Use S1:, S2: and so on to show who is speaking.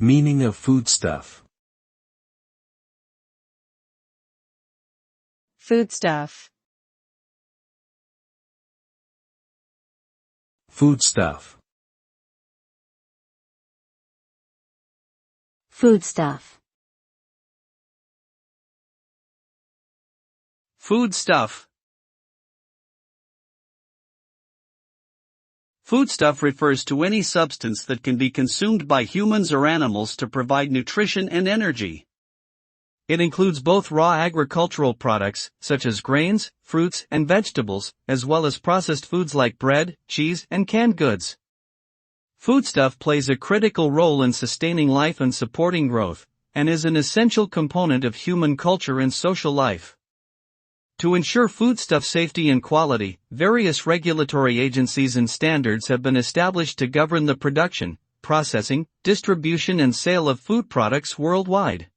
S1: Meaning of foodstuff.
S2: Foodstuff.
S1: Foodstuff.
S3: Foodstuff.
S4: Foodstuff. Foodstuff refers to any substance that can be consumed by humans or animals to provide nutrition and energy. It includes both raw agricultural products, such as grains, fruits, and vegetables, as well as processed foods like bread, cheese, and canned goods. Foodstuff plays a critical role in sustaining life and supporting growth, and is an essential component of human culture and social life. To ensure foodstuff safety and quality, various regulatory agencies and standards have been established to govern the production, processing, distribution and sale of food products worldwide.